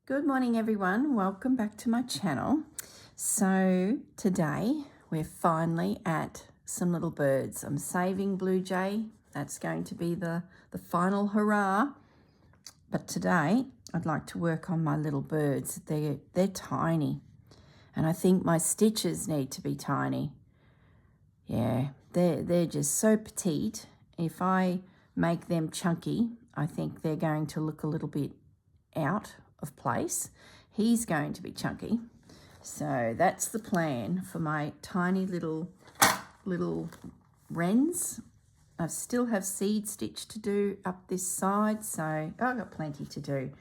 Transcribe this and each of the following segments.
Good morning everyone, welcome back to my channel. So today we're finally at some little birds. I'm saving Blue Jay, that's going to be the final hurrah. But today I'd like to work on my little birds. They're tiny and I think my stitches need to be tiny. Yeah, they're just so petite. If I make them chunky, I think they're going to look a little bit out of place. He's going to be chunky. So that's the plan for my tiny little wrens. I still have seed stitch to do up this side, so I've got plenty to do.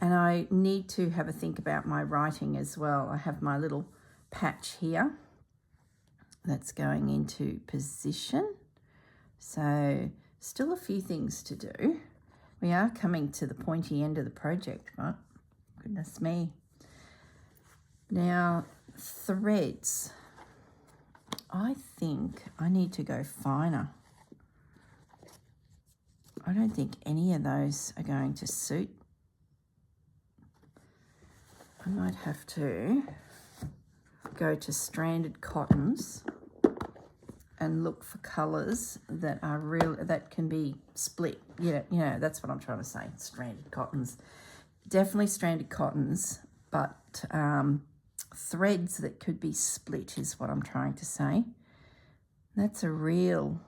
And I need to have a think about my writing as well. I have my little patch here that's going into position. So still a few things to do. We are coming to the pointy end of the project, but goodness me. Now, threads. I think I need to go finer. I don't think any of those are going to suit. I might have to go to stranded cottons and look for colours that are that can be split. Yeah, you know, that's what I'm trying to say, stranded cottons. Definitely stranded cottons, but threads that could be split is what I'm trying to say. That's a real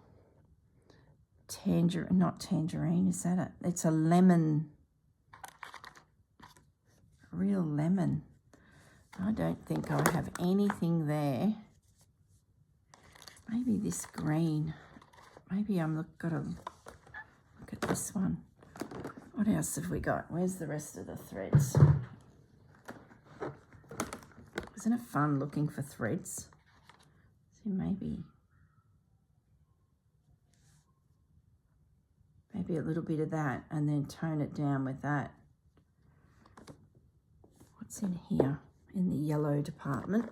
tangerine, not tangerine, is that it? It's a lemon, real lemon. I don't think I have anything there. Maybe this green. Maybe I'm got to look at this one. What else have we got? Where's the rest of the threads? Isn't it fun looking for threads? So maybe a little bit of that and then tone it down with that. What's in here in the yellow department?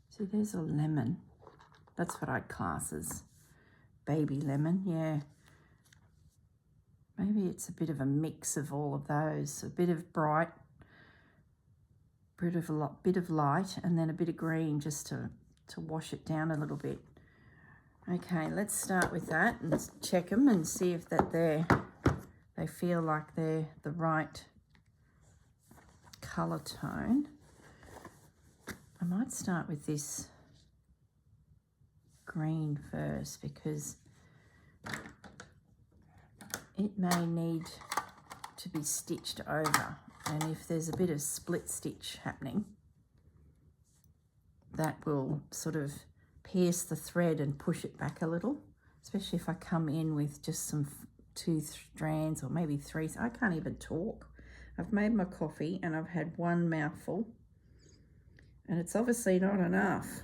See, there's a lemon. That's what I'd class as baby lemon, yeah. Maybe it's a bit of a mix of all of those. A bit of bright, bit of light, and then a bit of green just to wash it down a little bit. Okay, let's start with that and check them and see if they feel like they're the right colour tone. I might start with this green first because it may need to be stitched over, and if there's a bit of split stitch happening, that will sort of pierce the thread and push it back a little, especially if I come in with just some 2 strands or maybe 3. I can't even talk. I've made my coffee and I've had one mouthful and it's obviously not enough.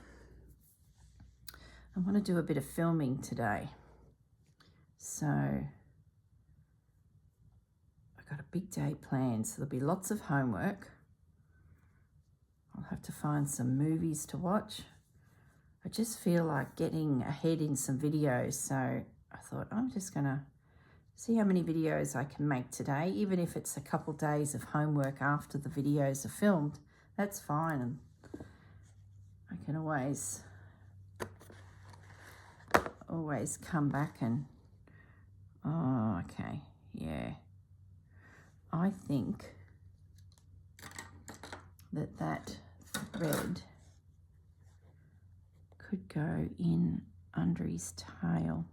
I want to do a bit of filming today, so I've got a big day planned, so there'll be lots of homework. I'll have to find some movies to watch. I just feel like getting ahead in some videos, so I thought I'm just gonna see how many videos I can make today, even if it's a couple days of homework after the videos are filmed. That's fine, and I can always come back and, oh, okay, yeah. I think that thread could go in under his tail.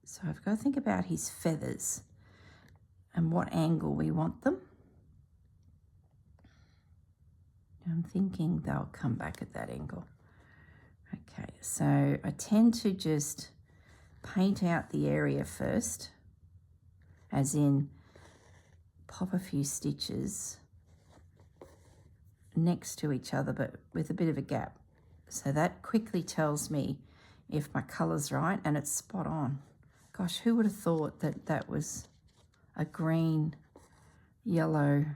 So I've got to think about his feathers and what angle we want them. I'm thinking they'll come back at that angle. Okay, so I tend to just paint out the area first, as in pop a few stitches next to each other but with a bit of a gap. So that quickly tells me if my colour's right, and it's spot on. Gosh, who would have thought that that was a green, yellow,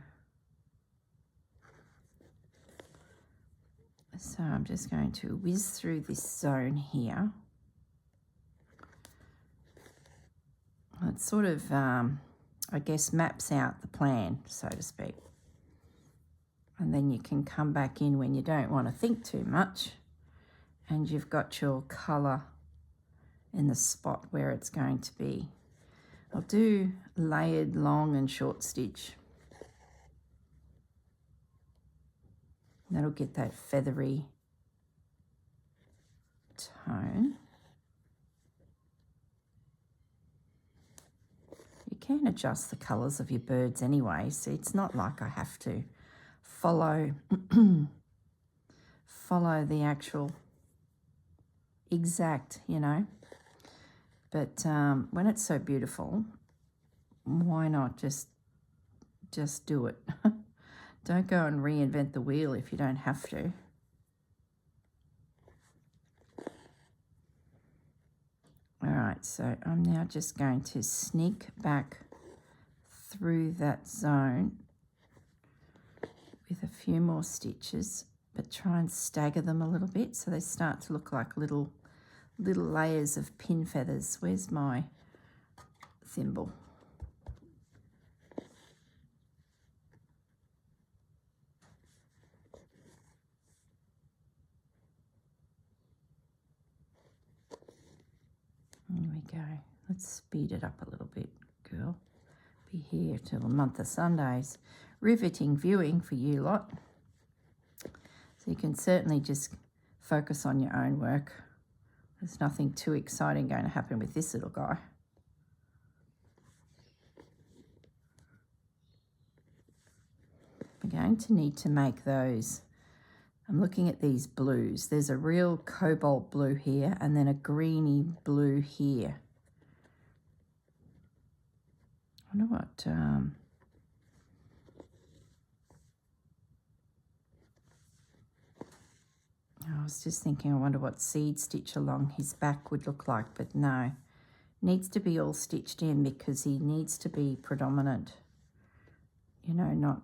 So I'm just going to whiz through this zone here. It sort of, I guess, maps out the plan, so to speak. And then you can come back in when you don't want to think too much, and you've got your colour in the spot where it's going to be. I'll do layered long and short stitch. That'll get that feathery tone. You can adjust the colours of your birds anyway, so it's not like I have to follow follow the actual exact, you know. But when it's so beautiful, why not just do it? Don't go and reinvent the wheel if you don't have to. All right, so I'm now just going to sneak back through that zone with a few more stitches, but try and stagger them a little bit so they start to look like little layers of pin feathers. Where's my thimble? There we go. Let's speed it up a little bit, girl. Be here till the month of Sundays. Riveting viewing for you lot. So you can certainly just focus on your own work. There's nothing too exciting going to happen with this little guy. We're going to need to make those. I'm looking at these blues. There's a real cobalt blue here and then a greeny blue here. I wonder what... I was just thinking, I wonder what seed stitch along his back would look like, but no. Needs to be all stitched in because he needs to be predominant. You know, not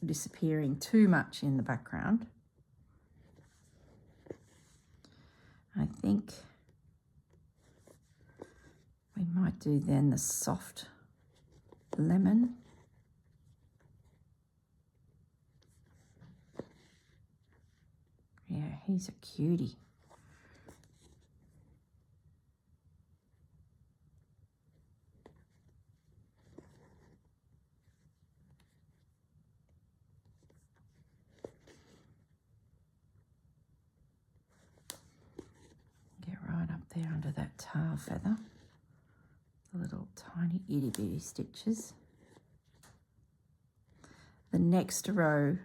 disappearing too much in the background. I think we might do then the soft lemon. Yeah, he's a cutie. Get right up there under that tail feather. The little tiny itty bitty stitches. The next row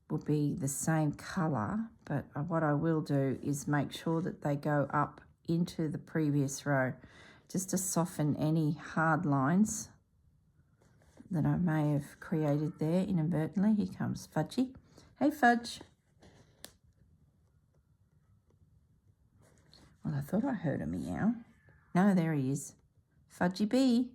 will be the same colour, but what I will do is make sure that they go up into the previous row just to soften any hard lines that I may have created there inadvertently. Here comes Fudgy. Hey, Fudge. Well, I thought I heard a meow. No, there he is. Fudgy Bee.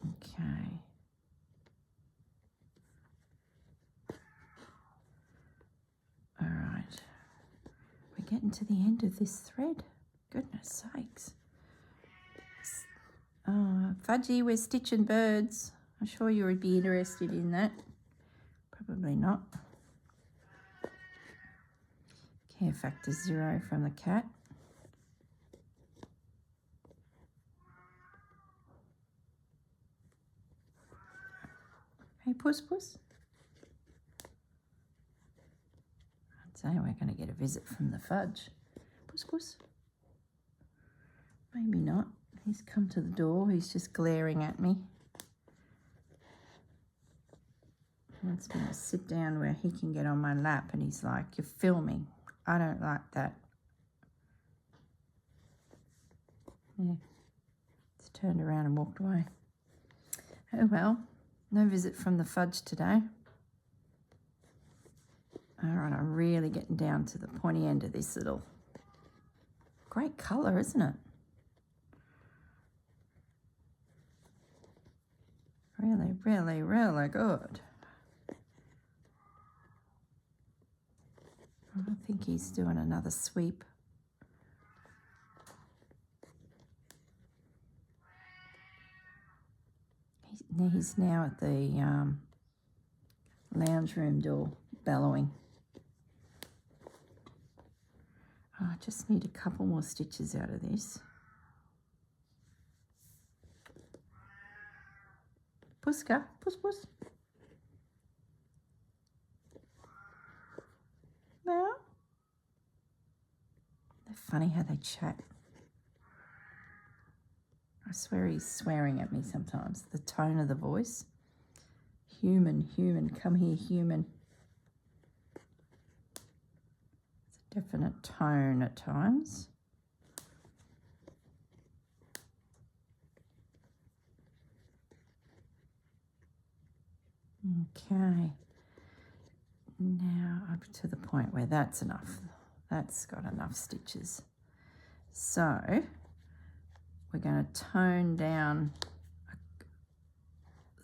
Okay. All right. We're getting to the end of this thread. Goodness sakes. Oh, Fudgy, we're stitching birds. I'm sure you would be interested in that. Probably not. Care factor 0 from the cat. Hey, Puss Puss. I'd say we're going to get a visit from the Fudge. Puss Puss. Maybe not. He's come to the door. He's just glaring at me. He wants me to sit down where he can get on my lap, and he's like, "You're filming. I don't like that." Yeah. He's turned around and walked away. Oh well. No visit from the Fudge today. All right, I'm really getting down to the pointy end of this little... Great colour, isn't it? Really, really, really good. I think he's doing another sweep. He's now at the lounge room door bellowing. Oh, I just need a couple more stitches out of this. Puska, puss, puss. Well, they're funny how they chat. I swear he's swearing at me sometimes. The tone of the voice. Human, human, come here, human. It's a definite tone at times. Okay. Now up to the point where that's enough. That's got enough stitches. So we're going to tone down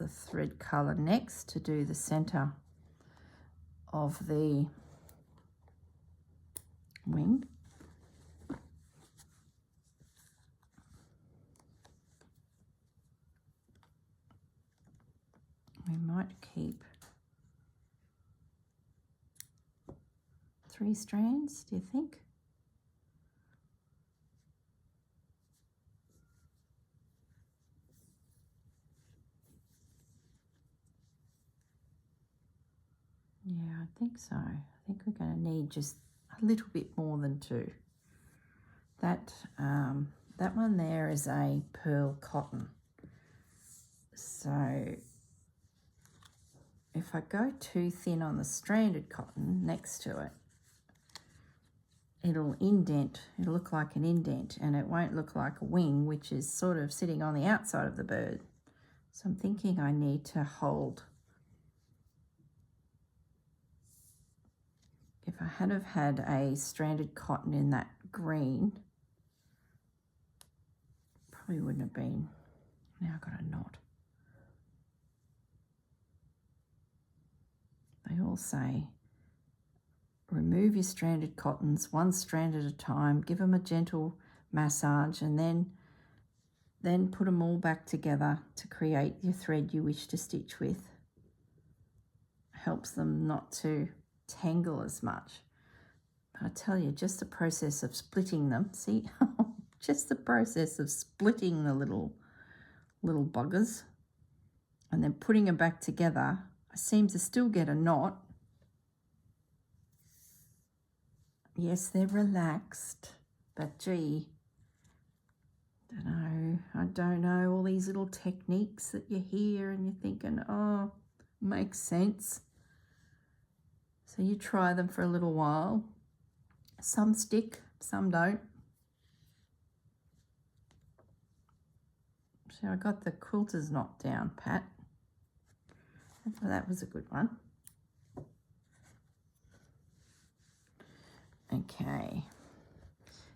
the thread colour next to do the centre of the wing. We might keep 3 strands, do you think? Yeah, I think so. I think we're going to need just a little bit more than 2. That one there is a pearl cotton. So if I go too thin on the stranded cotton next to it, it'll indent, it'll look like an indent, and it won't look like a wing, which is sort of sitting on the outside of the bird. So I'm thinking I need to hold. If I had have had a stranded cotton in that green, probably wouldn't have been. Now I've got a knot. They all say, remove your stranded cottons, 1 strand at a time, give them a gentle massage, and then put them all back together to create your thread you wish to stitch with. Helps them not to tangle as much. But I tell you, just the process of splitting them, see, just the process of splitting the little buggers and then putting them back together, I seem to still get a knot. Yes, they're relaxed, but gee, I don't know, all these little techniques that you hear and you're thinking, oh, makes sense. So you try them for a little while. Some stick, some don't. So I got the quilter's knot down, Pat. That was a good one. Okay.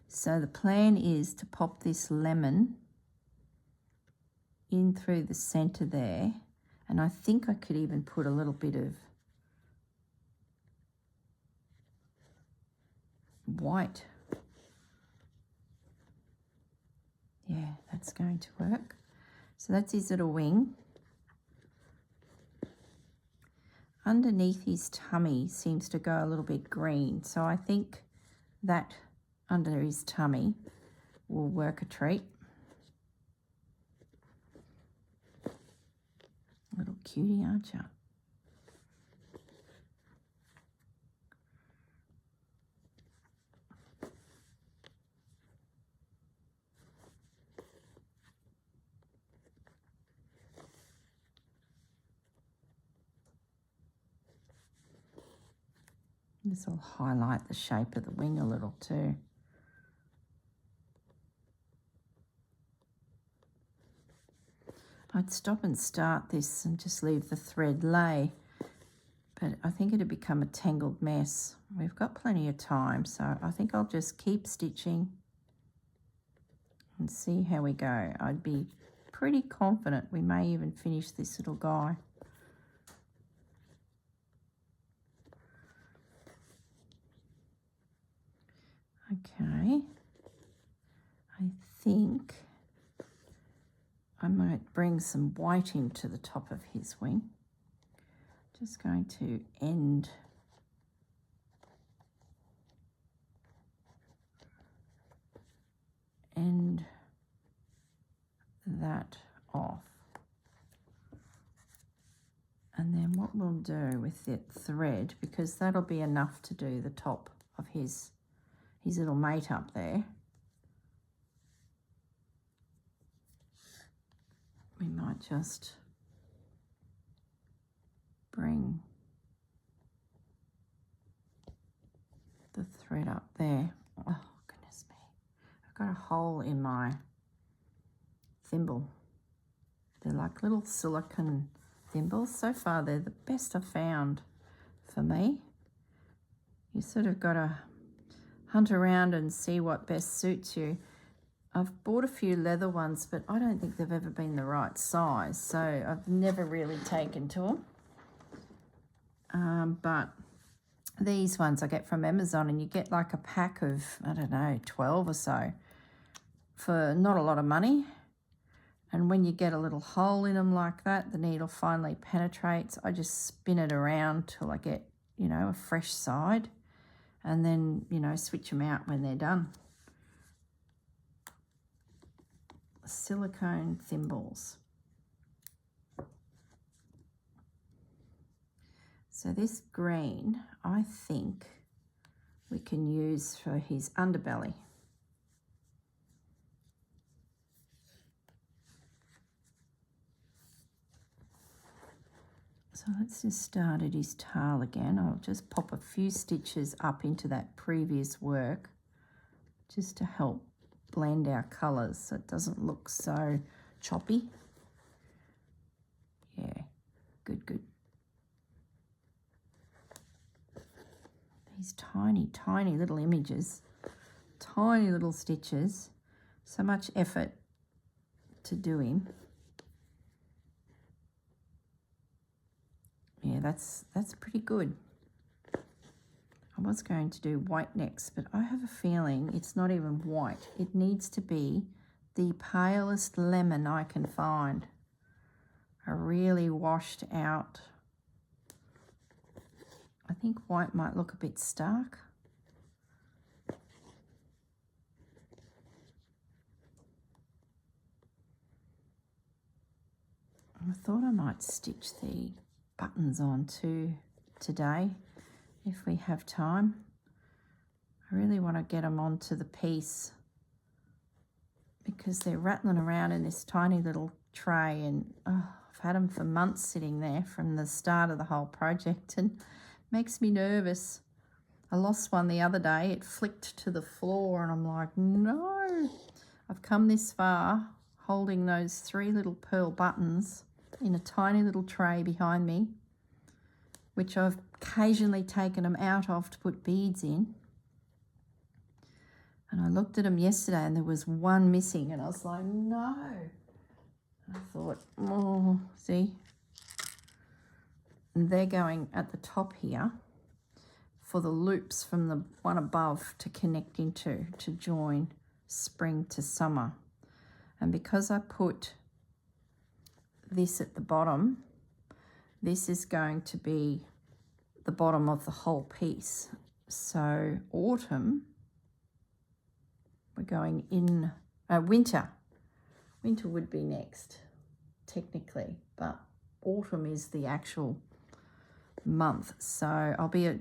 So the plan is to pop this lemon in through the centre there. And I think I could even put a little bit of white. Yeah, that's going to work. So that's his little wing. Underneath his tummy seems to go a little bit green. So I think that under his tummy will work a treat. Little cutie, aren't you? This will highlight the shape of the wing a little too. I'd stop and start this and just leave the thread lay, but I think it'd become a tangled mess. We've got plenty of time, so I think I'll just keep stitching and see how we go. I'd be pretty confident we may even finish this little guy. Okay, I think I might bring some white into the top of his wing. Just going to end that off. And then what we'll do with that thread, because that'll be enough to do the top of his little mate up there, we might just bring the thread up there. Oh, goodness me. I've got a hole in my thimble. They're like little silicone thimbles. So far, they're the best I've found for me. You sort of got to hunt around and see what best suits you. I've bought a few leather ones, but I don't think they've ever been the right size, so I've never really taken to them. But these ones I get from Amazon, and you get like a pack of, I don't know, 12 or so for not a lot of money. And when you get a little hole in them like that, the needle finally penetrates. I just spin it around till I get, you know, a fresh side, and then, you know, switch them out when they're done. Silicone thimbles. So this green, I think we can use for his underbelly. So let's just start at his tail again. I'll just pop a few stitches up into that previous work just to help blend our colours so it doesn't look so choppy. Yeah, good, good. These tiny, tiny little images, tiny little stitches, so much effort to do him. Yeah, that's pretty good. I was going to do white next, but I have a feeling it's not even white. It needs to be the palest lemon I can find. A really washed out. I think white might look a bit stark. I thought I might stitch the buttons on too today if we have time. I really want to get them onto the piece because they're rattling around in this tiny little tray, and I've had them for months sitting there from the start of the whole project, and it makes me nervous. I lost one the other day. It flicked to the floor and I'm like, no. I've come this far holding those 3 little pearl buttons in a tiny little tray behind me, which I've occasionally taken them out of to put beads in. And I looked at them yesterday and there was one missing, and I was like, no. I thought, oh, see? And they're going at the top here for the loops from the one above to connect into, to join spring to summer. And because I put this at the bottom, this is going to be the bottom of the whole piece. So autumn, we're going in, winter. Winter would be next, technically, but autumn is the actual month. So I'll be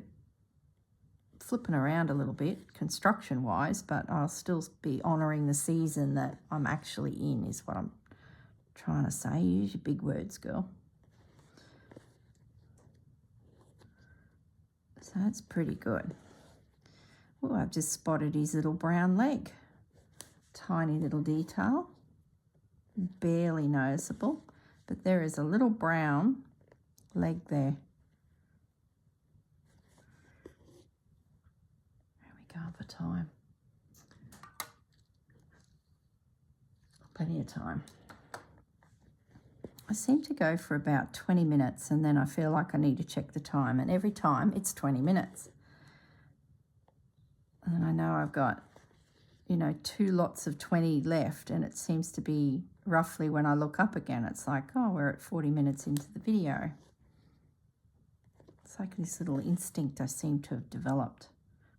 flipping around a little bit construction-wise, but I'll still be honouring the season that I'm actually in, is what I'm trying to say. Use your big words, girl. So that's pretty good. Oh, I've just spotted his little brown leg. Tiny little detail, barely noticeable, but there is a little brown leg there. There we go for time. Plenty of time. I seem to go for about 20 minutes and then I feel like I need to check the time, and every time it's 20 minutes. And I know I've got, you know, 2 lots of 20 left, and it seems to be roughly when I look up again, it's like, oh, we're at 40 minutes into the video. It's like this little instinct I seem to have developed.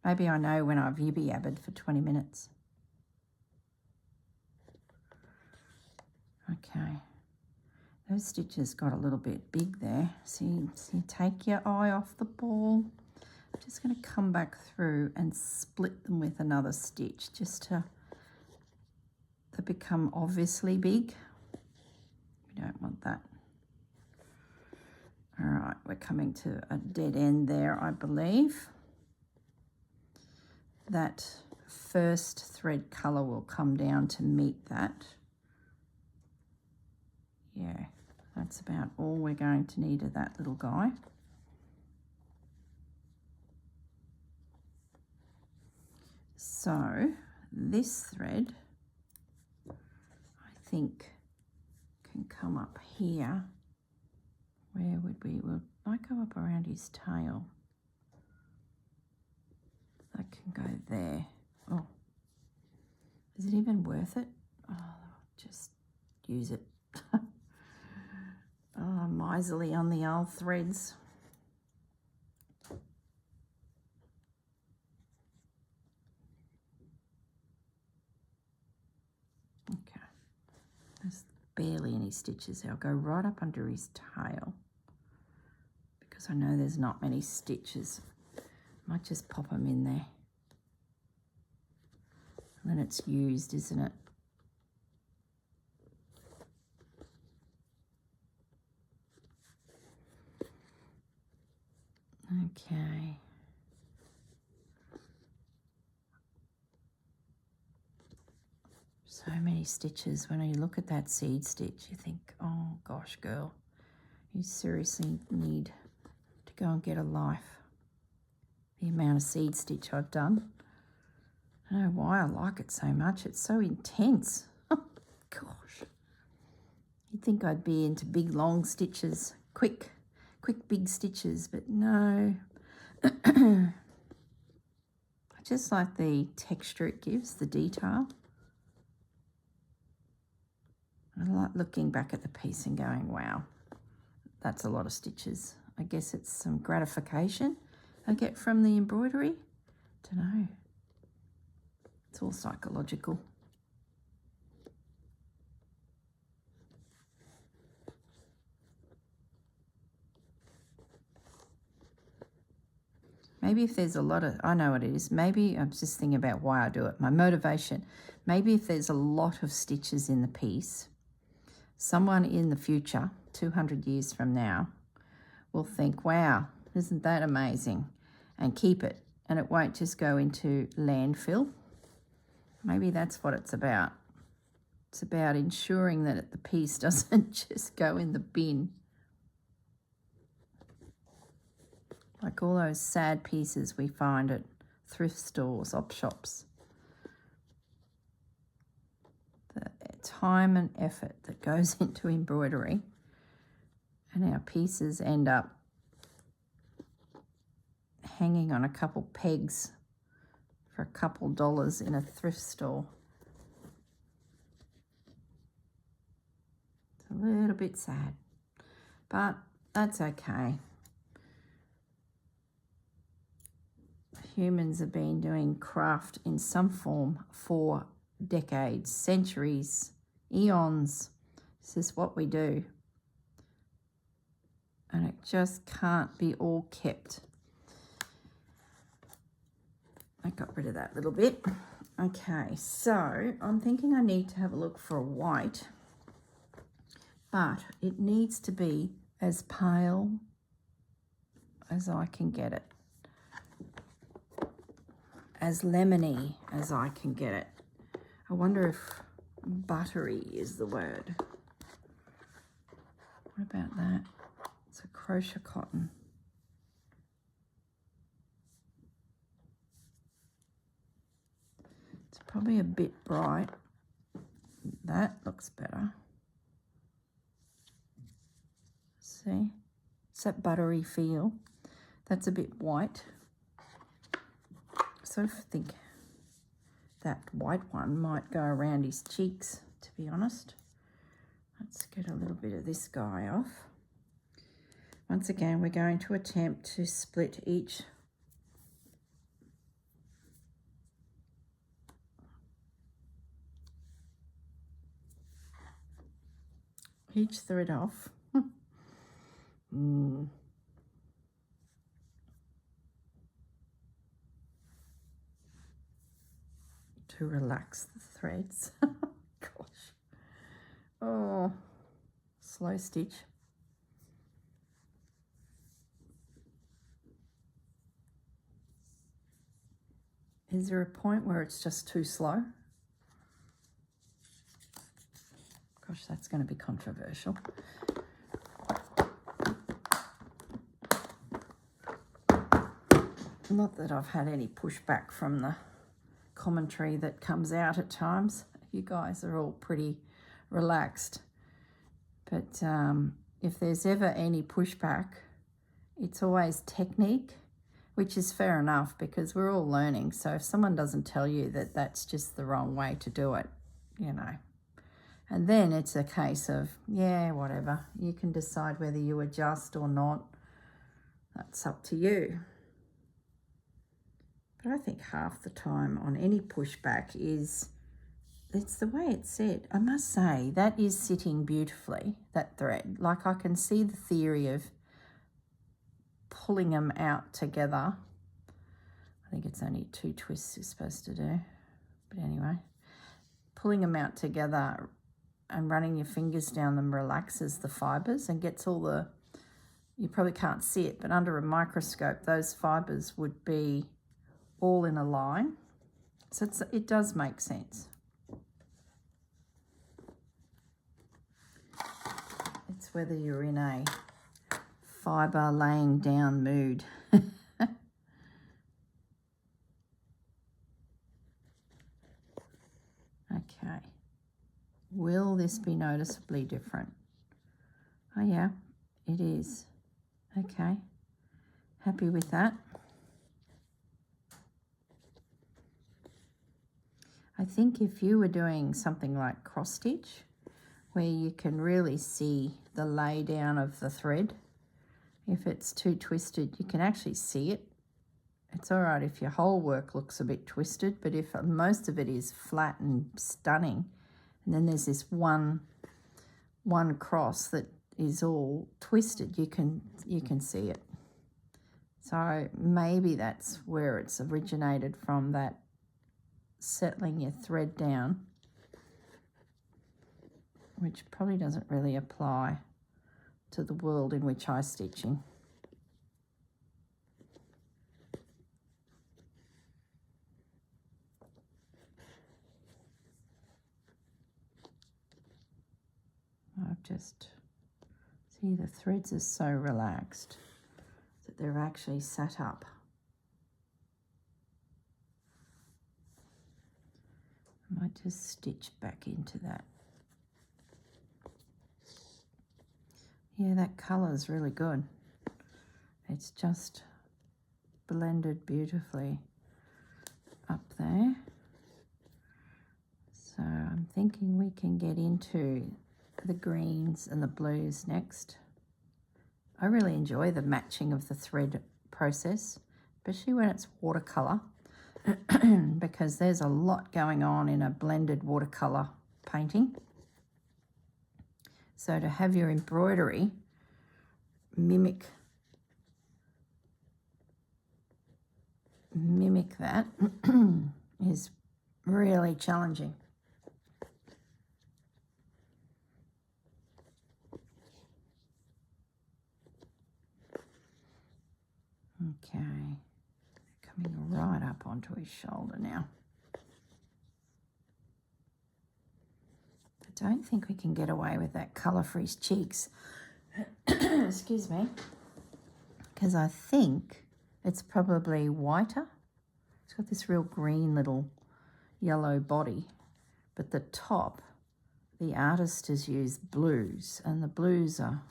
Maybe I know when I've yibby-yabbed for 20 minutes. Okay. Those stitches got a little bit big there. So you take your eye off the ball. I'm just going to come back through and split them with another stitch just to they become obviously big. We don't want that. All right, we're coming to a dead end there, I believe. That first thread colour will come down to meet that. Yeah, that's about all we're going to need of that little guy. So this thread, I think, can come up here. Where would we? Well, might go up around his tail. That can go there. Oh, is it even worth it? Oh, just use it. Oh, miserly on the old threads. Okay, there's barely any stitches. I'll go right up under his tail because I know there's not many stitches. Might just pop them in there. And then it's used, isn't it? Okay. So many stitches. When you look at that seed stitch, you think, oh gosh, girl, you seriously need to go and get a life. The amount of seed stitch I've done. I don't know why I like it so much. It's so intense. Oh, gosh. You'd think I'd be into big, long stitches, quick, big stitches, but no. I just like the texture it gives, the detail. I like looking back at the piece and going, wow, that's a lot of stitches. I guess it's some gratification I get from the embroidery. Don't know. It's all psychological. Maybe if there's a lot of, I know what it is. Maybe I'm just thinking about why I do it. My motivation. Maybe if there's a lot of stitches in the piece, someone in the future, 200 years from now, will think, wow, isn't that amazing? And keep it. And it won't just go into landfill. Maybe that's what it's about. It's about ensuring that the piece doesn't just go in the bin. Like all those sad pieces we find at thrift stores, op shops. The time and effort that goes into embroidery, and our pieces end up hanging on a couple pegs for a couple dollars in a thrift store. It's a little bit sad, but that's okay. Humans have been doing craft in some form for decades, centuries, eons. This is what we do. And it just can't be all kept. I got rid of that little bit. Okay, so I'm thinking I need to have a look for a white, but it needs to be as pale as I can get it. As lemony as I can get it. I wonder if buttery is the word. What about that? It's a crochet cotton. It's probably a bit bright. That looks better. See? It's that buttery feel. That's a bit white. So I think that white one might go around his cheeks, to be honest. Let's get a little bit of this guy off. Once again, we're going to attempt to split each thread off. To relax the threads. Gosh. Oh, slow stitch. Is there a point where it's just too slow? Gosh, that's going to be controversial. Not that I've had any pushback from the commentary that comes out at times. You guys are all pretty relaxed. But if there's ever any pushback, it's always technique, which is fair enough because we're all learning. So if someone doesn't tell you that that's just the wrong way to do it, you know. And then it's a case of, yeah, whatever. You can decide whether you adjust or not. That's up to you. But I think half the time on any pushback is, it's the way it's said. I must say, that is sitting beautifully, that thread. Like I can see the theory of pulling them out together. I think it's only 2 twists you're supposed to do. But anyway, pulling them out together and running your fingers down them relaxes the fibres and gets all the, you probably can't see it, but under a microscope, those fibres would be all in a line. So it does make sense. It's whether you're in a fibre laying down mood. Okay. Will this be noticeably different? Oh yeah, it is. Okay. Happy with that. I think if you were doing something like cross stitch, where you can really see the lay down of the thread, if it's too twisted, you can actually see it. It's all right if your whole work looks a bit twisted, but if most of it is flat and stunning, and then there's this one cross that is all twisted, you can see it. So maybe that's where it's originated from, that settling your thread down, which probably doesn't really apply to the world in which I'm stitching. I've just, see, the threads are so relaxed that they're actually sat up. I might just stitch back into that. Yeah, that colour is really good. It's just blended beautifully up there. So I'm thinking we can get into the greens and the blues next. I really enjoy the matching of the thread process, especially when it's watercolour, because there's a lot going on in a blended watercolour painting. So to have your embroidery mimic that is really challenging. Okay, coming right up onto his shoulder now. I don't think we can get away with that colour for his cheeks. Excuse me. Because I think it's probably whiter. It's got this real green little yellow body. But the top, the artist has used blues, and the blues are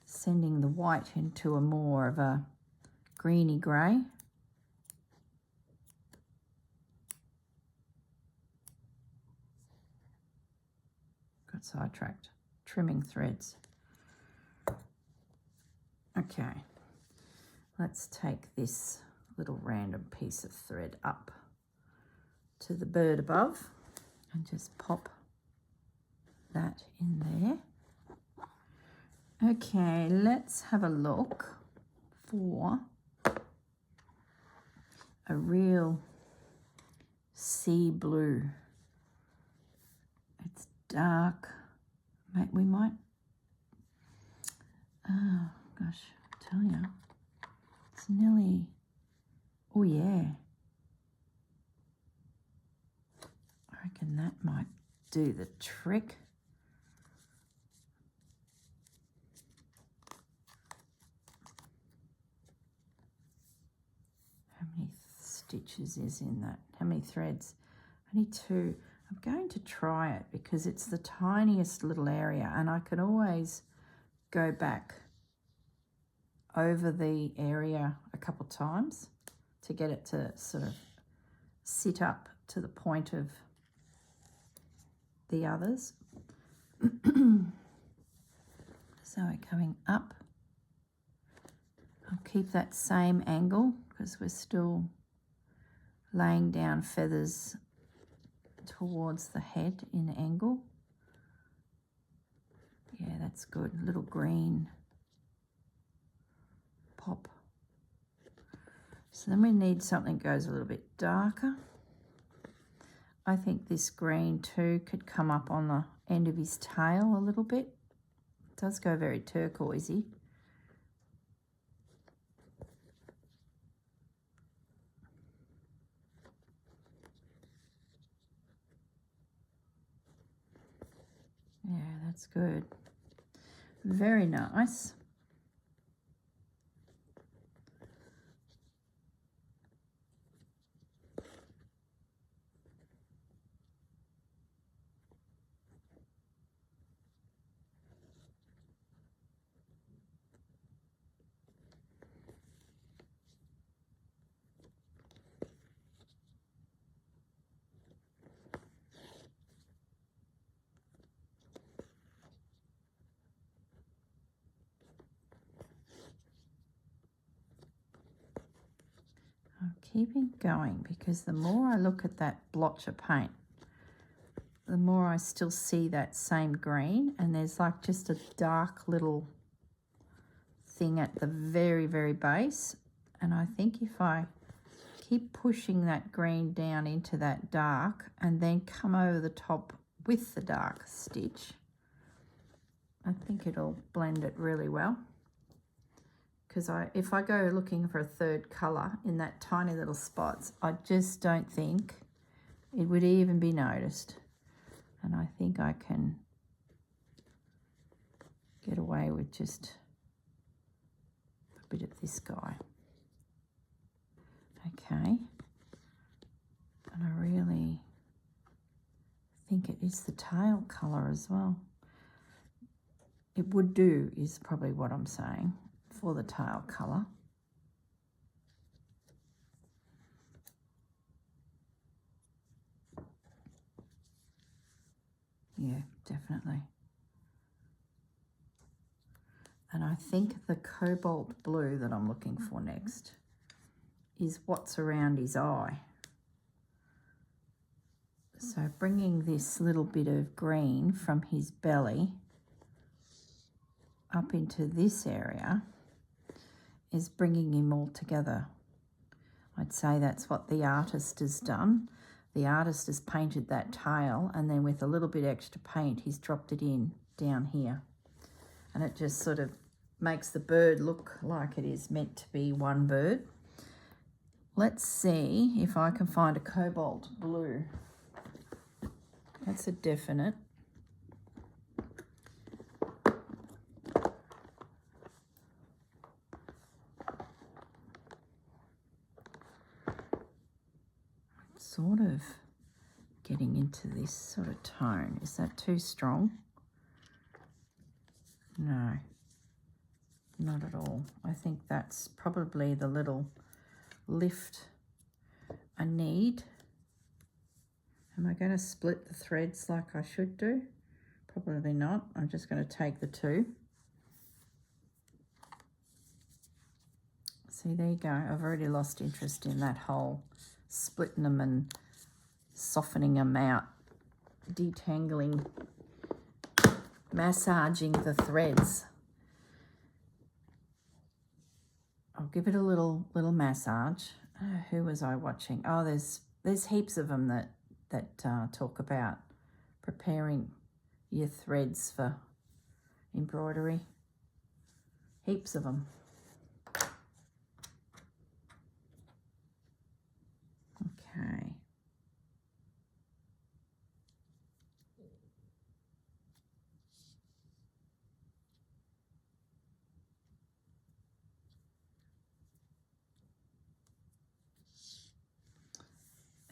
sending the white into a more of a greeny grey. Got sidetracked. Trimming threads. Okay, let's take this little random piece of thread up to the bird above and just pop that in there. Okay, let's have a look for a real sea blue. It's dark. We might, oh gosh, I tell you, it's nearly, oh yeah. I reckon that might do the trick. How many stitches is in that? How many threads? Only 2. I'm going to try it because it's the tiniest little area, and I can always go back over the area a couple times to get it to sort of sit up to the point of the others. So we're coming up. I'll keep that same angle because we're still laying down feathers towards the head in angle. Yeah, that's good. A little green pop. So then we need something that goes a little bit darker. I think this green too could come up on the end of his tail a little bit. It does go very turquoisey. Yeah, that's good. Very nice. I'm keeping going because the more I look at that blotch of paint, the more I still see that same green, and there's like just a dark little thing at the very, very base. And I think if I keep pushing that green down into that dark and then come over the top with the dark stitch, I think it'll blend it really well. Because if I go looking for a third colour in that tiny little spots, I just don't think it would even be noticed. And I think I can get away with just a bit of this guy. Okay. And I really think it is the tail colour as well. It would do is probably what I'm saying for the tail colour. Yeah, definitely. And I think the cobalt blue that I'm looking for next is what's around his eye. So bringing this little bit of green from his belly up into this area is bringing him all together. I'd say that's what the artist has done. The artist has painted that tail, and then with a little bit extra paint, he's dropped it in down here. And it just sort of makes the bird look like it is meant to be one bird. Let's see if I can find a cobalt blue. That's a definite. Sort of getting into this sort of tone. Is that too strong? No. not at all. I think that's probably the little lift I need. Am I going to split the threads like I should do? Probably not. I'm just going to take the two. See, there you go. I've already lost interest in that whole splitting them and softening them out, detangling, massaging the threads. I'll give it a little massage. Who was I watching? Oh, there's heaps of them that talk about preparing your threads for embroidery. Heaps of them. Okay.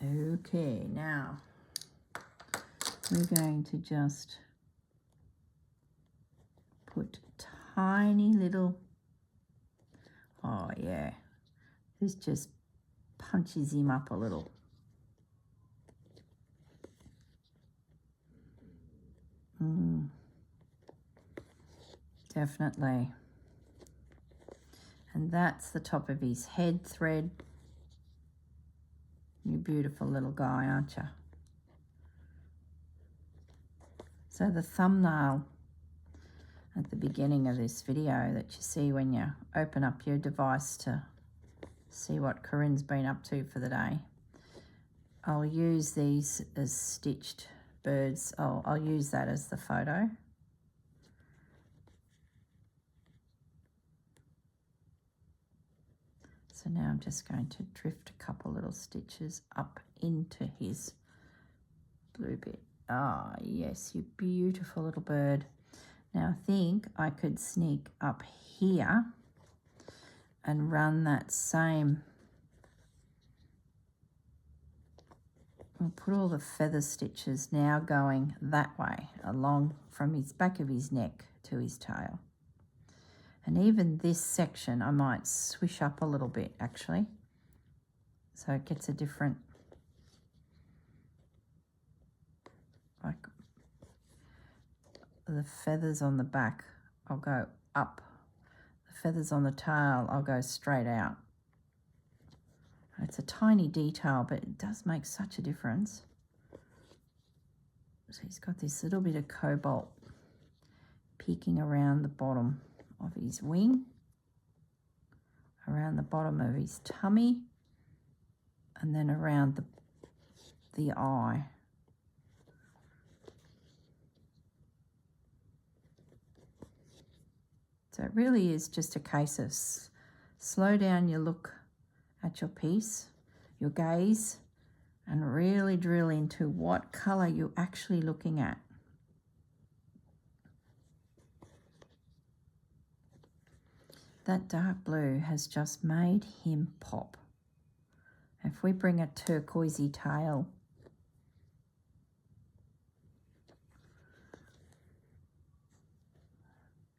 Okay, now we're going to just put tiny little, oh yeah, this just punches him up a little. Definitely. And that's the top of his head thread. You beautiful little guy, aren't you? So the thumbnail at the beginning of this video that you see when you open up your device to see what Corinne's been up to for the day, I'll use these as stitched birds. I'll use that as the photo. So now I'm just going to drift a couple little stitches up into his blue bit. Ah, yes, you beautiful little bird. Now I think I could sneak up here and run that same. I'll put all the feather stitches now going that way, along from his back of his neck to his tail. And even this section I might swish up a little bit actually, so it gets a different, like the feathers on the back, I'll go up. The feathers on the tail, I'll go straight out. It's a tiny detail, but it does make such a difference. So he's got this little bit of cobalt peeking around the bottom of his wing, around the bottom of his tummy, and then around the eye. So it really is just a case of slow down your look at your piece, your gaze, and really drill into what colour you're actually looking at. That dark blue has just made him pop. If we bring a turquoisey tail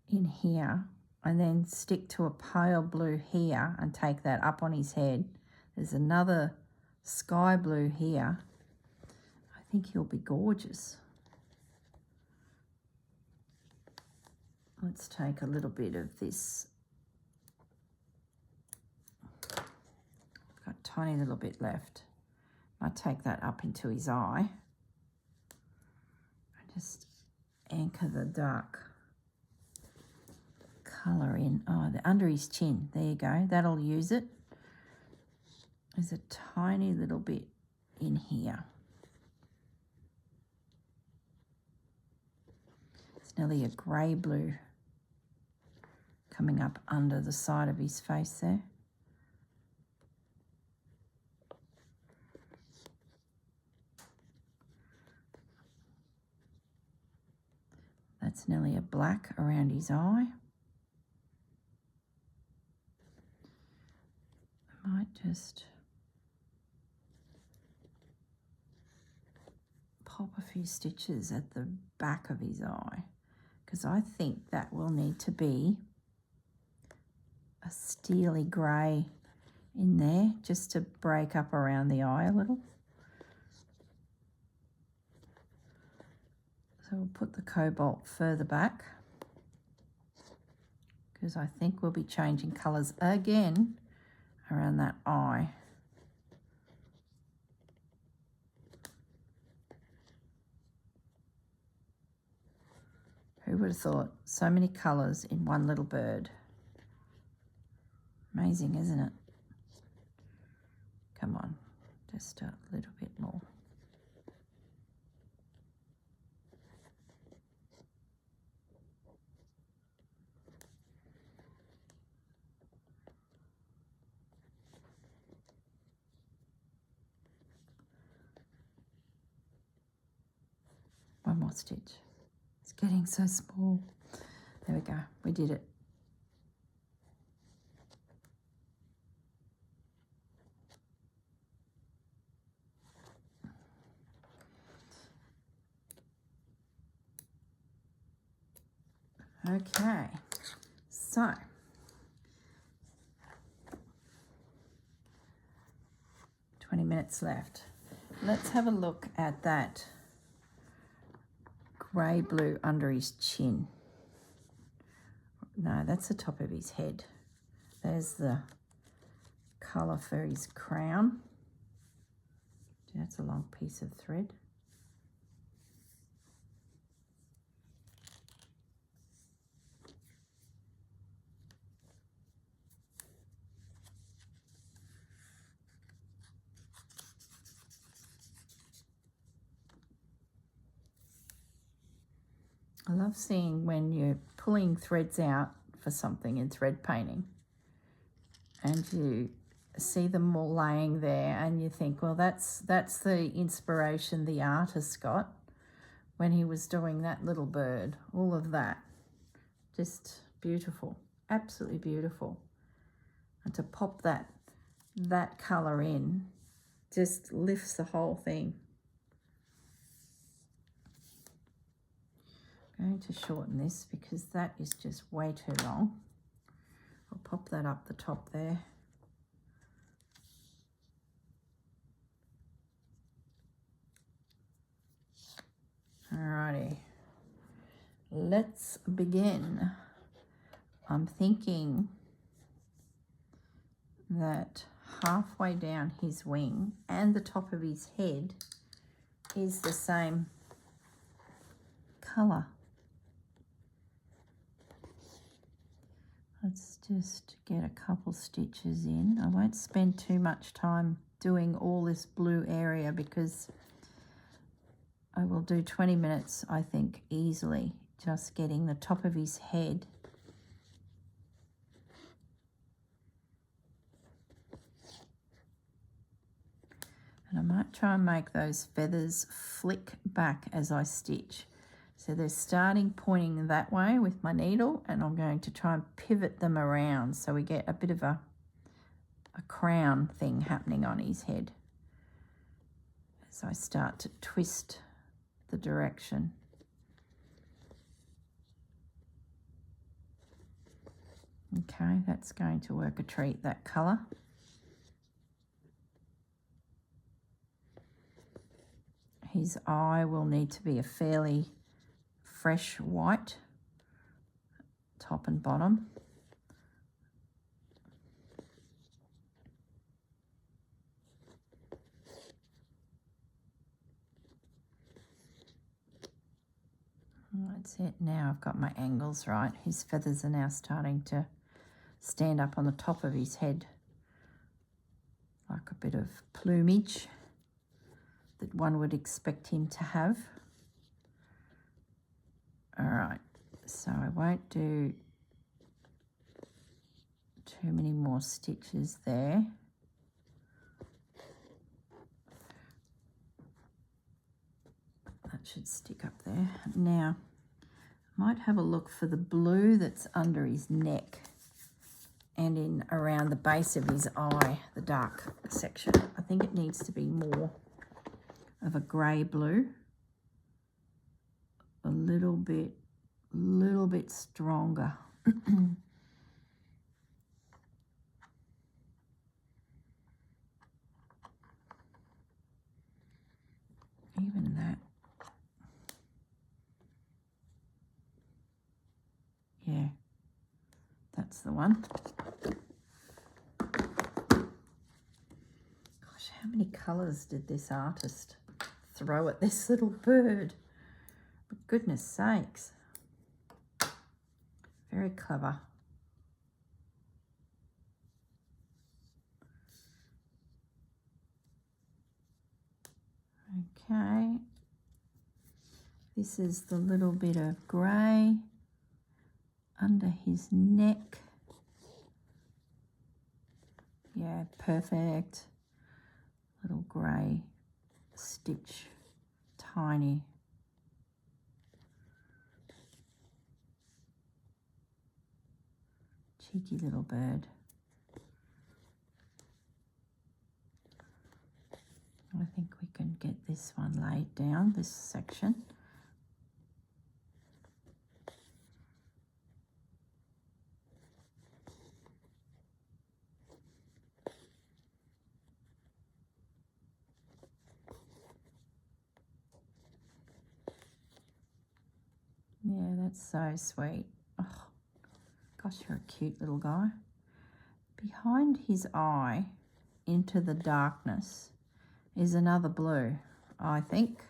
in here and then stick to a pale blue here and take that up on his head, there's another sky blue here, I think he'll be gorgeous. Let's take a little bit of this. I've got a tiny little bit left. I'll take that up into his eye. I just anchor the dark colour in. Oh, under his chin. There you go. That'll use it. There's a tiny little bit in here. It's nearly a grey blue coming up under the side of his face there. That's nearly a black around his eye. I might just pop a few stitches at the back of his eye, because I think that will need to be a steely grey in there just to break up around the eye a little. So we'll put the cobalt further back because I think we'll be changing colours again around that eye. Who would have thought? So many colours in one little bird. Amazing, isn't it? Come on, just a little bit more. One more stitch. It's getting so small. There we go, we did it. Okay, so 20 minutes left. Let's have a look at that grey blue under his chin. No, that's the top of his head. There's the colour for his crown. That's a long piece of thread. I love seeing when you're pulling threads out for something in thread painting and you see them all laying there and you think, well, that's the inspiration the artist got when he was doing that little bird. All of that, just beautiful, absolutely beautiful. And to pop that colour in just lifts the whole thing. I'm going to shorten this because that is just way too long. I'll pop that up the top there. Alrighty, let's begin. I'm thinking that halfway down his wing and the top of his head is the same colour. Let's just get a couple stitches in. I won't spend too much time doing all this blue area because I will do 20 minutes, I think, easily, just getting the top of his head. And I might try and make those feathers flick back as I stitch. So they're starting pointing that way with my needle, and I'm going to try and pivot them around so we get a bit of a crown thing happening on his head as I start to twist the direction. Okay, that's going to work a treat, that colour. His eye will need to be a fairly fresh white, top and bottom. That's it. Now I've got my angles right. His feathers are now starting to stand up on the top of his head like a bit of plumage that one would expect him to have. All right, so I won't do too many more stitches there. That should stick up there. Now, I might have a look for the blue that's under his neck and in around the base of his eye, the dark section. I think it needs to be more of a grey blue, a little bit stronger. even that. Yeah, that's the one. Gosh, how many colours did this artist throw at this little bird? For goodness sakes. Very clever. Okay. This is the little bit of grey under his neck. Yeah, perfect. Little grey stitch, tiny. Cheeky little bird. I think we can get this one laid down, this section. Yeah, that's so sweet. Oh, gosh, you're a cute little guy. Behind his eye, into the darkness, is another blue, I think.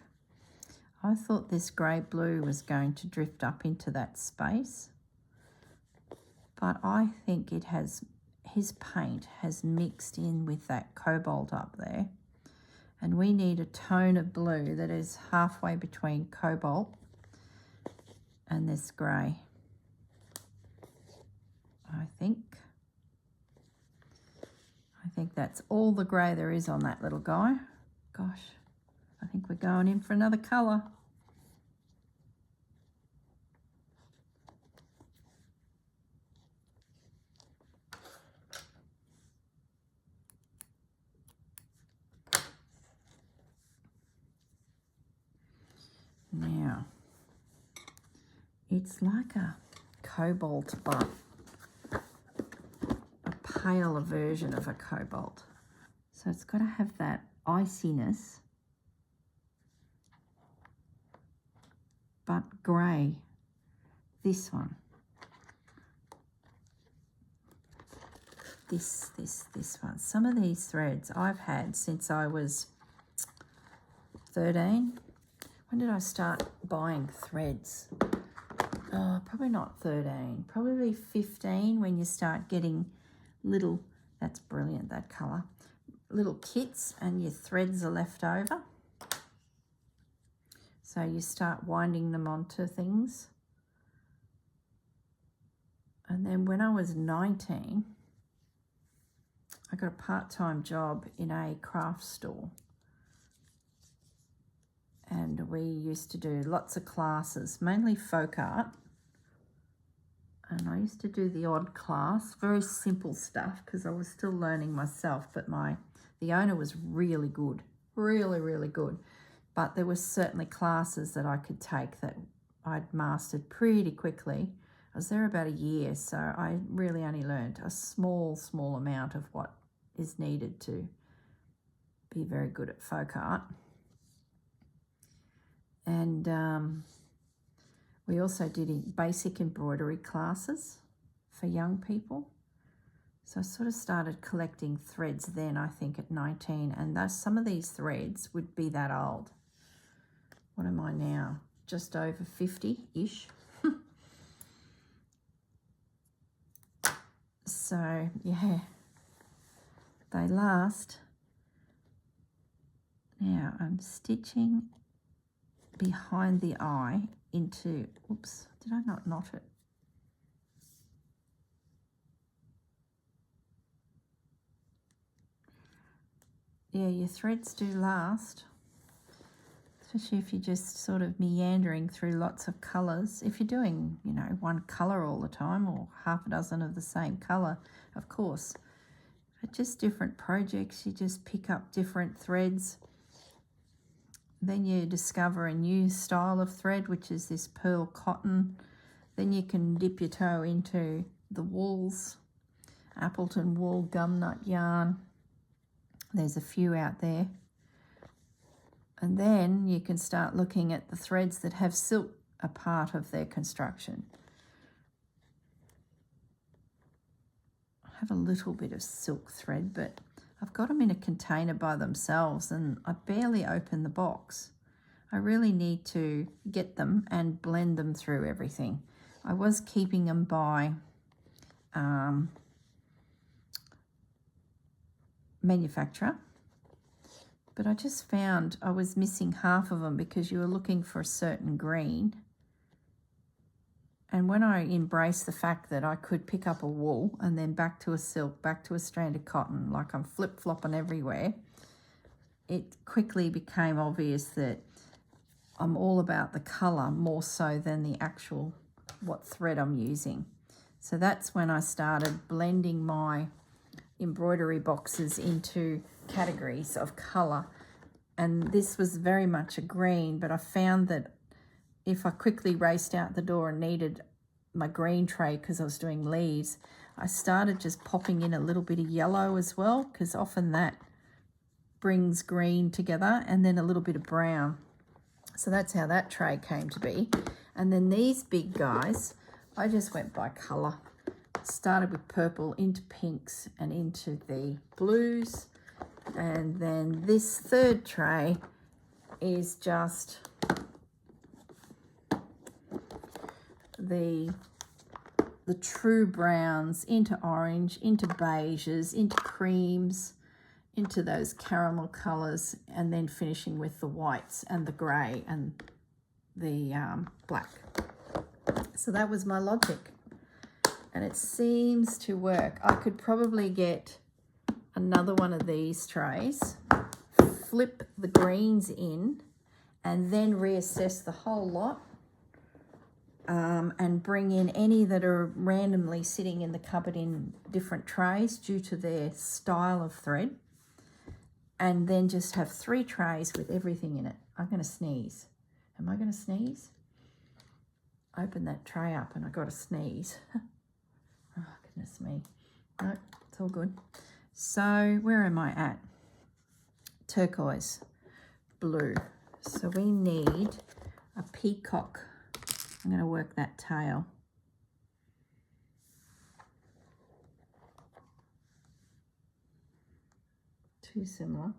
I thought this grey blue was going to drift up into that space, but I think it has, his paint has mixed in with that cobalt up there, and we need a tone of blue that is halfway between cobalt and this grey, I think. I think that's all the grey there is on that little guy. Gosh, I think we're going in for another colour. Now, it's like a cobalt, but a paler version of a cobalt. So it's got to have that iciness, but grey. This one. This one. Some of these threads I've had since I was 13. When did I start buying threads? Oh, probably not 13. Probably 15 when you start getting little, that's brilliant, that colour, little kits and your threads are left over. So you start winding them onto things. And then when I was 19, I got a part-time job in a craft store. And we used to do lots of classes, mainly folk art. And I used to do the odd class, very simple stuff because I was still learning myself, but the owner was really good, really, really good. But there were certainly classes that I could take that I'd mastered pretty quickly. I was there about a year, so I really only learned a small amount of what is needed to be very good at folk art. And we also did basic embroidery classes for young people. So I sort of started collecting threads then, I think, at 19. And some of these threads would be that old. What am I now? Just over 50-ish. So, yeah, they last. Now I'm stitching behind the eye into, oops, did I not knot it? Yeah, your threads do last, especially if you're just sort of meandering through lots of colours. If you're doing, you know, one colour all the time or half a dozen of the same colour, of course. But just different projects, you just pick up different threads. Then you discover a new style of thread, which is this pearl cotton. Then you can dip your toe into the wools, Appleton wool, gumnut yarn. There's a few out there. And then you can start looking at the threads that have silk a part of their construction. I have a little bit of silk thread, but I've got them in a container by themselves and I barely open the box. I really need to get them and blend them through everything. I was keeping them by manufacturer, but I just found I was missing half of them because you were looking for a certain green. And when I embraced the fact that I could pick up a wool and then back to a silk, back to a strand of cotton, like I'm flip-flopping everywhere, it quickly became obvious that I'm all about the colour more so than the actual what thread I'm using. So that's when I started blending my embroidery boxes into categories of colour. And this was very much a green, but I found that if I quickly raced out the door and needed my green tray because I was doing leaves, I started just popping in a little bit of yellow as well, because often that brings green together, and then a little bit of brown. So that's how that tray came to be. And then these big guys, I just went by colour. Started with purple into pinks and into the blues. And then this third tray is just the true browns into orange, into beiges, into creams, into those caramel colours, and then finishing with the whites and the grey and the black. So that was my logic, and it seems to work. I could probably get another one of these trays, flip the greens in, and then reassess the whole lot, and bring in any that are randomly sitting in the cupboard in different trays due to their style of thread, and then just have 3 trays with everything in it. I'm going to sneeze. Am I going to sneeze? Open that tray up and I got to sneeze. Oh, goodness me. No, it's all good. So where am I at? Turquoise, blue. So we need a peacock. I'm going to work that tail. Too similar.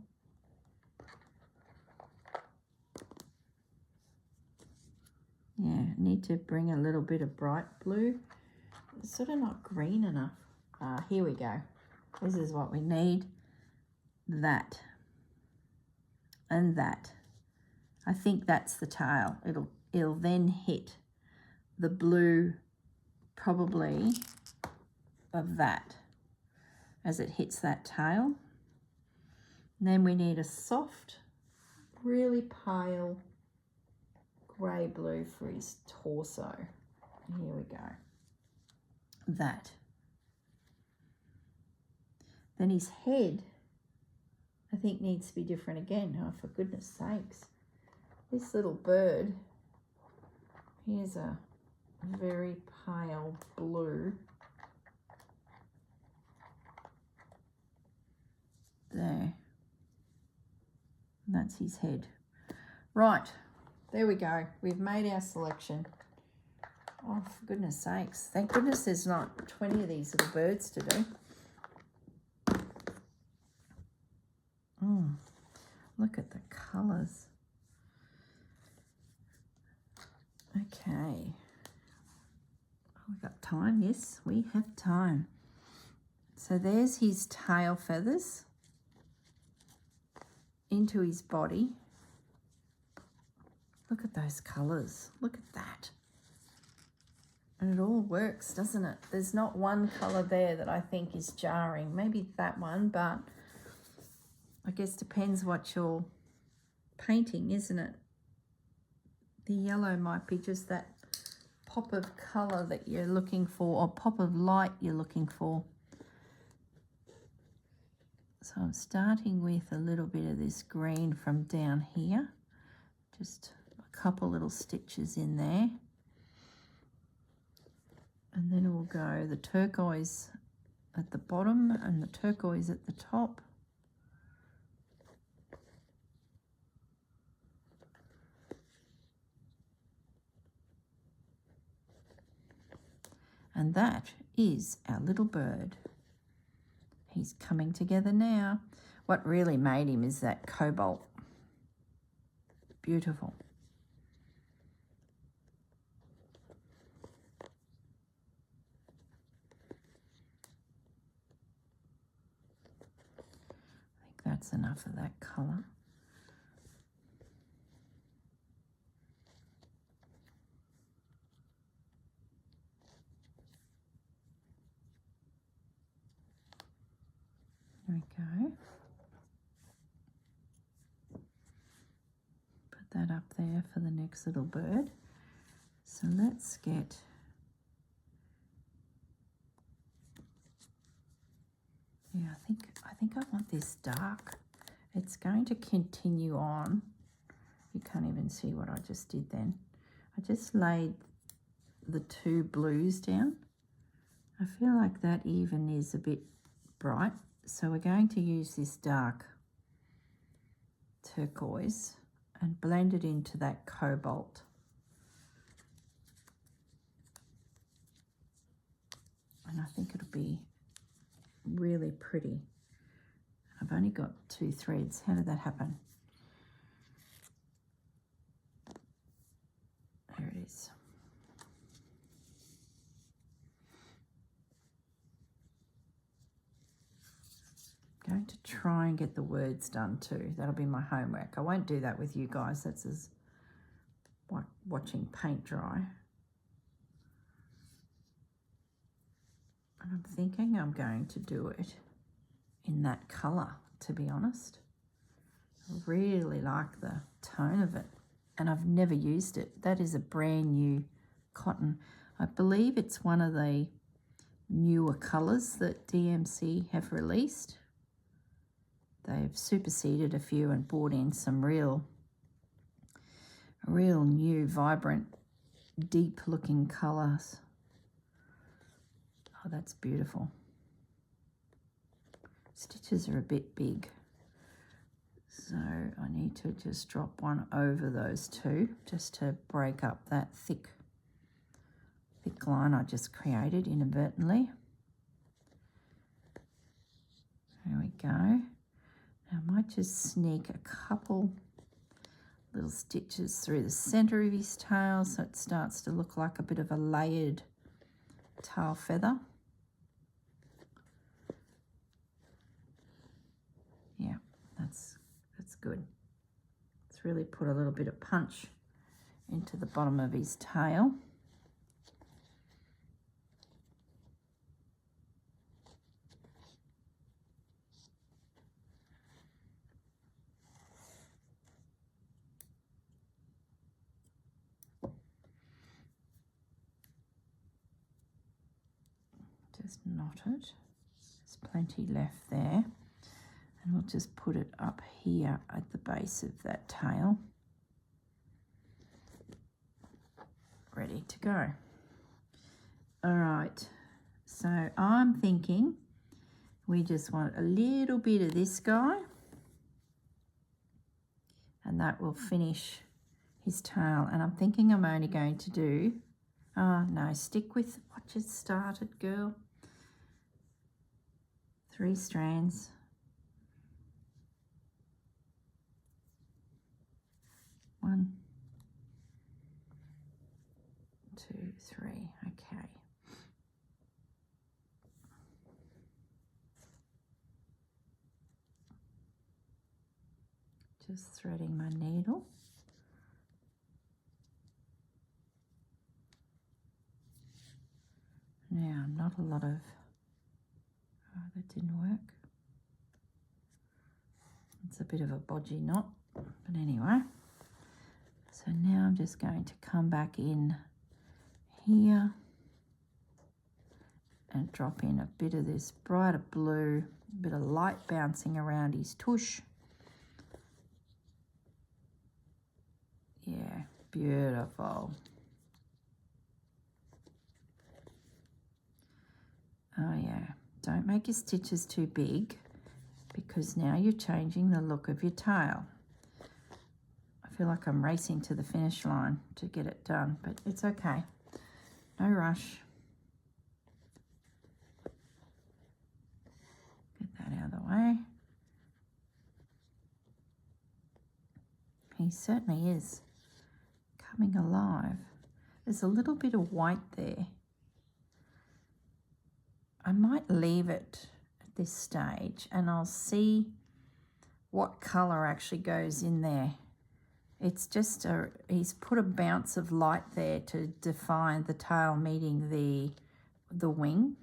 Yeah, need to bring a little bit of bright blue. It's sort of not green enough. Here we go. This is what we need. That. And that. I think that's the tail. It'll then hit the blue probably of that as it hits that tail. And then we need a soft, really pale grey blue for his torso. Here we go. That. Then his head, I think, needs to be different again. Oh, for goodness sakes. This little bird, here's a very pale blue. There. And that's his head. Right, there we go. We've made our selection. Oh, for goodness sakes. Thank goodness there's not 20 of these little birds to do. Look at the colours. Okay. Oh, we've got time. Yes, we have time. So there's his tail feathers into his body. Look at those colours. Look at that. And it all works, doesn't it? There's not one colour there that I think is jarring. Maybe that one, but I guess depends what you're painting, isn't it? The yellow might be just that pop of colour that you're looking for, or pop of light you're looking for. So I'm starting with a little bit of this green from down here. Just a couple little stitches in there. And then we'll go the turquoise at the bottom and the turquoise at the top. And that is our little bird. He's coming together now. What really made him is that cobalt. Beautiful. I think that's enough of that colour. There we go. Put that up there for the next little bird. So let's get I think I want this dark. It's going to continue on. You can't even see what I just did then. I just laid the two blues down. I feel like that even is a bit bright. So we're going to use this dark turquoise and blend it into that cobalt. And I think it'll be really pretty. I've only got 2 threads. How did that happen? There it is. I'm going to try and get the words done too. That'll be my homework. I won't do that with you guys. That's as like watching paint dry. And I'm thinking I'm going to do it in that colour, to be honest. I really like the tone of it, and I've never used it. That is a brand new cotton. I believe it's one of the newer colours that DMC have released. They've superseded a few and brought in some real new, vibrant, deep looking colours. Oh, that's beautiful. Stitches are a bit big, so I need to just drop one over those two just to break up that thick line I just created inadvertently. There we go. Now I might just sneak a couple little stitches through the centre of his tail so it starts to look like a bit of a layered tail feather. Yeah, that's good. It's really put a little bit of punch into the bottom of his tail. Just knot it. There's plenty left there. And we'll just put it up here at the base of that tail. Ready to go. All right, so I'm thinking we just want a little bit of this guy, and that will finish his tail. And I'm thinking I'm only going to do, no, stick with what you started, girl. 3 strands. 1, 2, 3, okay. Just threading my needle. Now, not a lot of, oh, that didn't work. It's a bit of a bodgy knot, but anyway. So now I'm just going to come back in here and drop in a bit of this brighter blue, a bit of light bouncing around his tush. Yeah, beautiful. Oh yeah, don't make your stitches too big because now you're changing the look of your tail. I feel like I'm racing to the finish line to get it done, but it's okay. No rush. he certainly is coming alive. There's a little bit of white there. I might leave it at this stage and I'll see what colour actually goes in there. It's just he's put a bounce of light there to define the tail meeting the wing.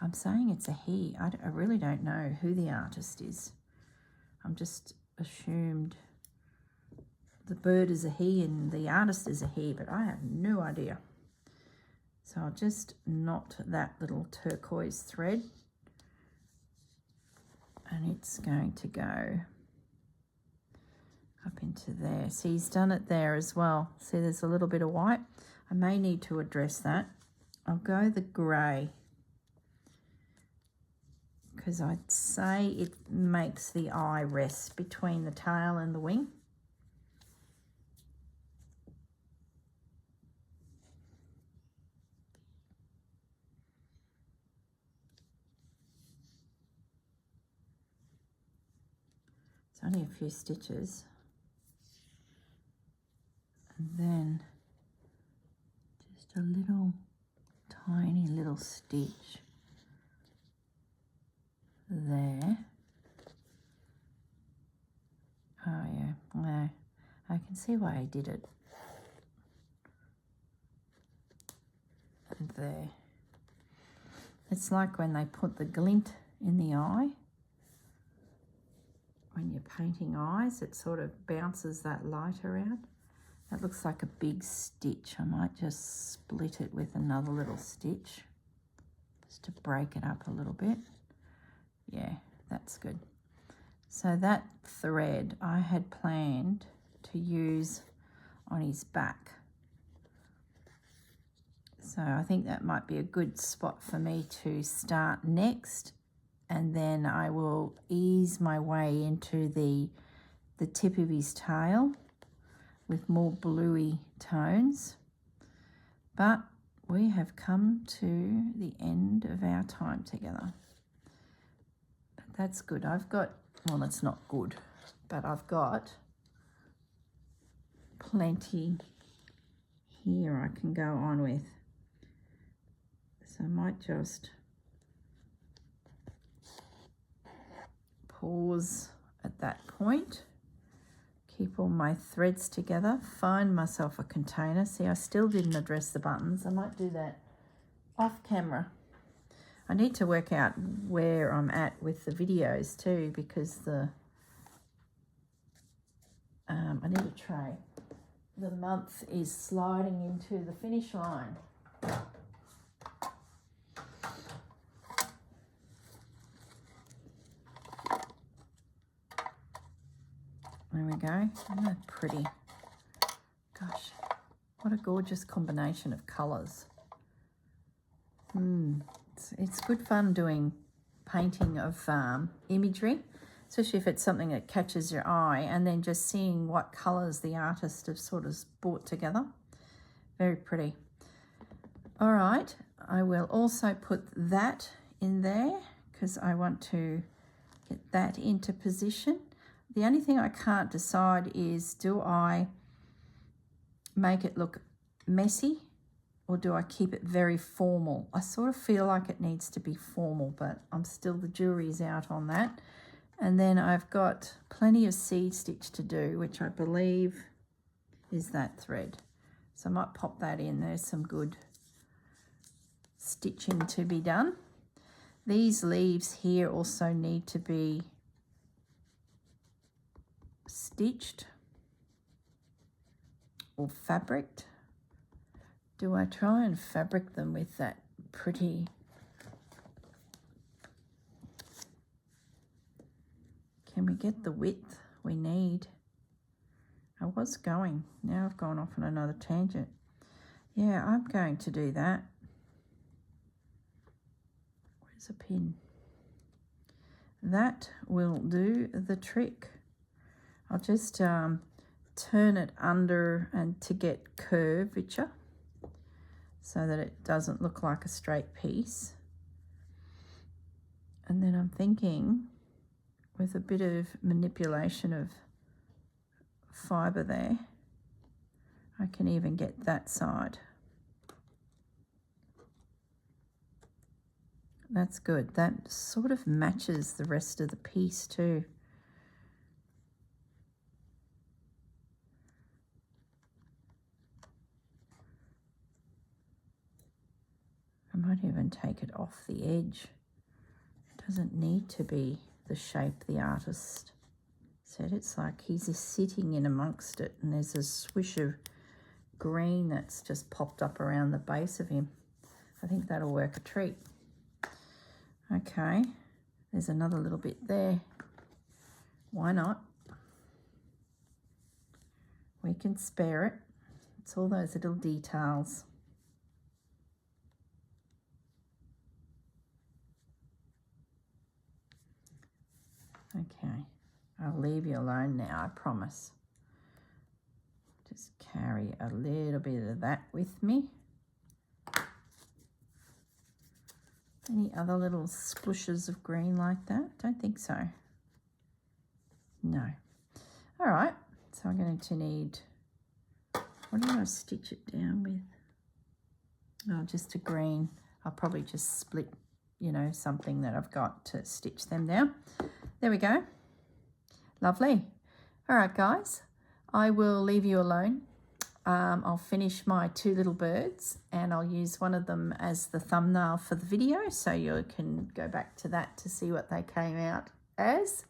I'm saying it's a he. I really don't know who the artist is. I'm just assumed the bird is a he and the artist is a he, but I have no idea. So I'll just knot that little turquoise thread and it's going to go up into there. See, he's done it there as well. See, there's a little bit of white. I may need to address that. I'll go the grey because I'd say it makes the eye rest between the tail and the wing. It's only a few stitches. And then just a little tiny little stitch there. Oh yeah, no, I can see why I did it. And there. It's like when they put the glint in the eye. When you're painting eyes, it sort of bounces that light around. That looks like a big stitch. I might just split it with another little stitch just to break it up a little bit. Yeah, that's good. So that thread I had planned to use on his back. So I think that might be a good spot for me to start next, and then I will ease my way into the tip of his tail with more bluey tones. But we have come to the end of our time together. But that's good. I've got, well, it's not good, but I've got plenty here I can go on with. So I might just pause at that point, keep all my threads together, find myself a container. See, I still didn't address the buttons. I might do that off camera. I need to work out where I'm at with the videos too, because I need a tray. The month is sliding into the finish line. There we go. Isn't that pretty? Gosh, what a gorgeous combination of colours. It's good fun doing painting of imagery, especially if it's something that catches your eye, and then just seeing what colours the artist have sort of brought together. Very pretty. All right, I will also put that in there because I want to get that into position. The only thing I can't decide is, do I make it look messy or do I keep it very formal? I sort of feel like it needs to be formal, but the jury's out on that. And then I've got plenty of seed stitch to do, which I believe is that thread. So I might pop that in. There's some good stitching to be done. These leaves here also need to be stitched or fabriced. Do I try and fabric them with that pretty? Can we get the width we need? I was going, now I've gone off on another tangent. Yeah, I'm going to do that. Where's a pin? That will do the trick. I'll just turn it under and to get curvature so that it doesn't look like a straight piece. And then I'm thinking with a bit of manipulation of fibre there. I can even get that side. That's good. That sort of matches the rest of the piece too. I might even take it off the edge. It doesn't need to be the shape the artist said. It's like he's just sitting in amongst it, and there's a swish of green that's just popped up around the base of him. I think that'll work a treat. Okay, there's another little bit there. Why not? We can spare it. It's all those little details. Okay, I'll leave you alone now, I promise. Just carry a little bit of that with me. Any other little splooshes of green like that? Don't think so. No. All right, so I'm going to need, what do I stitch it down with? Oh, just a green. I'll probably just split, you know, something that I've got to stitch them down. There we go. Lovely. All right, guys, I will leave you alone. I'll finish my two little birds, and I'll use one of them as the thumbnail for the video, so you can go back to that to see what they came out as.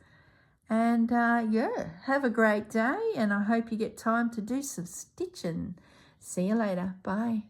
And yeah, have a great day, and I hope you get time to do some stitching. See you later. Bye.